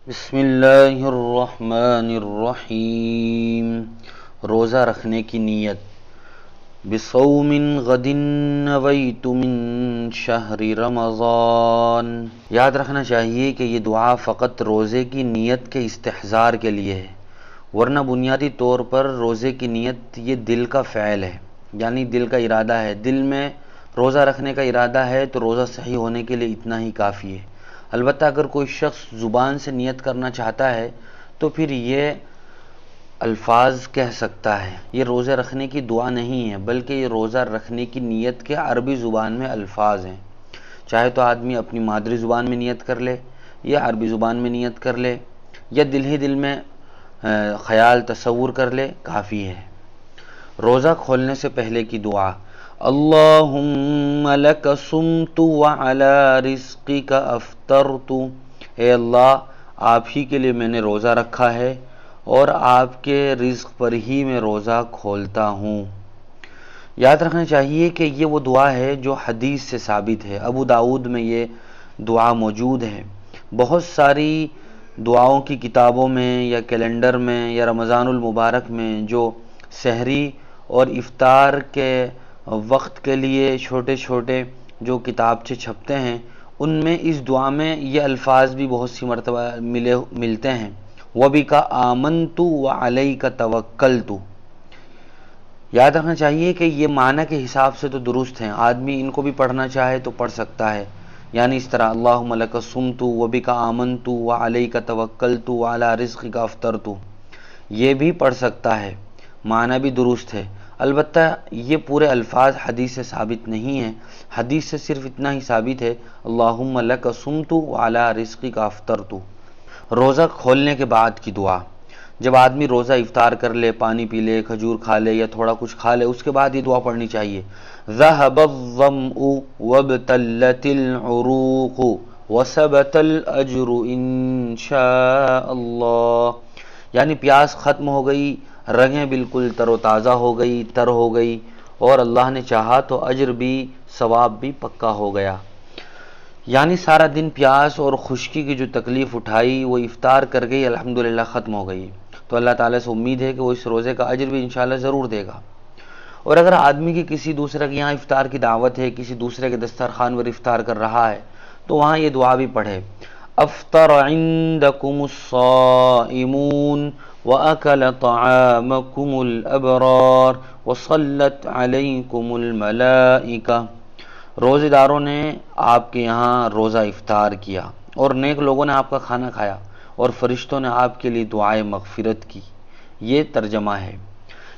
بسم اللہ الرحمن الرحیم۔ روزہ رکھنے کی نیت۔ بصوم غد نویت من شہر رمضان۔ یاد رکھنا چاہیے کہ یہ دعا فقط روزے کی نیت کے استحضار کے لیے ہے، ورنہ بنیادی طور پر روزے کی نیت یہ دل کا فعل ہے، یعنی دل کا ارادہ ہے۔ دل میں روزہ رکھنے کا ارادہ ہے تو روزہ صحیح ہونے کے لیے اتنا ہی کافی ہے۔ البتہ اگر کوئی شخص زبان سے نیت کرنا چاہتا ہے تو پھر یہ الفاظ کہہ سکتا ہے۔ یہ روزہ رکھنے کی دعا نہیں ہے، بلکہ یہ روزہ رکھنے کی نیت کے عربی زبان میں الفاظ ہیں۔ چاہے تو آدمی اپنی مادری زبان میں نیت کر لے یا عربی زبان میں نیت کر لے یا دل ہی دل میں خیال تصور کر لے، کافی ہے۔ روزہ کھولنے سے پہلے کی دعا: اللہم لک صمت وعلی رزقک افطرت۔ اے اللہ، آپ ہی کے لیے میں نے روزہ رکھا ہے اور آپ کے رزق پر ہی میں روزہ کھولتا ہوں۔ یاد رکھنا چاہیے کہ یہ وہ دعا ہے جو حدیث سے ثابت ہے۔ ابو داؤد میں یہ دعا موجود ہے۔ بہت ساری دعاؤں کی کتابوں میں یا کیلنڈر میں یا رمضان المبارک میں جو سحری اور افطار کے وقت کے لیے چھوٹے چھوٹے جو کتابچے چھپتے ہیں، ان میں اس دعا میں یہ الفاظ بھی بہت سی مرتبہ ملتے ہیں۔ وَبِكَ آمَنْتُ وَعَلَيْكَ تَوَكَّلْتُ۔ یاد رکھنا چاہیے کہ یہ معنی کے حساب سے تو درست ہیں، آدمی ان کو بھی پڑھنا چاہے تو پڑھ سکتا ہے، یعنی اس طرح اللہم لک صمت وَبِكَ آمَنْتُ وَعَلَيْكَ تَوَكَّلْتُ وَعَلَى رِزْقِكَ أَفْطَرْتُ، یہ بھی پڑھ سکتا ہے، معنی بھی درست ہے۔ البتہ یہ پورے الفاظ حدیث سے ثابت نہیں ہیں۔ حدیث سے صرف اتنا ہی ثابت ہے، اللہم لک صمت وعلی رزقک افطرت۔ روزہ کھولنے کے بعد کی دعا: جب آدمی روزہ افطار کر لے، پانی پی لے، کھجور کھا لے یا تھوڑا کچھ کھا لے، اس کے بعد یہ دعا پڑھنی چاہیے: ذہب الظمأ وابتلت العروق وثبت الاجر انشاء اللہ۔ یعنی پیاس ختم ہو گئی، رگیں بالکل تر و تازہ ہو گئی، تر ہو گئی، اور اللہ نے چاہا تو اجر بھی ثواب بھی پکا ہو گیا۔ یعنی سارا دن پیاس اور خشکی کی جو تکلیف اٹھائی وہ افطار کر گئی، الحمدللہ ختم ہو گئی، تو اللہ تعالیٰ سے امید ہے کہ وہ اس روزے کا اجر بھی انشاءاللہ ضرور دے گا۔ اور اگر آدمی کی کسی دوسرے کے یہاں افطار کی دعوت ہے، کسی دوسرے کے دسترخوان پر افطار کر رہا ہے، تو وہاں یہ دعا بھی پڑھے: افطر عندکم الصائمون وَأَكَلَ طَعَامَكُمُ الْأَبْرَارُ وَصَلَّتْ عَلَيْكُمُ الْمَلَائِكَةُ۔ روزے داروں نے آپ کے یہاں روزہ افطار کیا اور نیک لوگوں نے آپ کا کھانا کھایا اور فرشتوں نے آپ کے لیے دعائے مغفرت کی۔ یہ ترجمہ ہے۔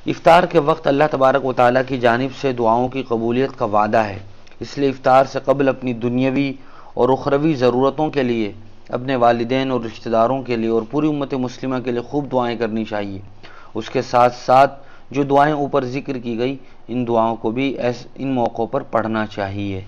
افطار کے وقت اللہ تبارک و تعالیٰ کی جانب سے دعاؤں کی قبولیت کا وعدہ ہے، اس لیے افطار سے قبل اپنی دنیاوی اور اخروی ضرورتوں کے لیے، اپنے والدین اور رشتہ داروں کے لیے اور پوری امت مسلمہ کے لیے خوب دعائیں کرنی چاہیے۔ اس کے ساتھ ساتھ جو دعائیں اوپر ذکر کی گئی، ان دعاؤں کو بھی ان موقعوں پر پڑھنا چاہیے۔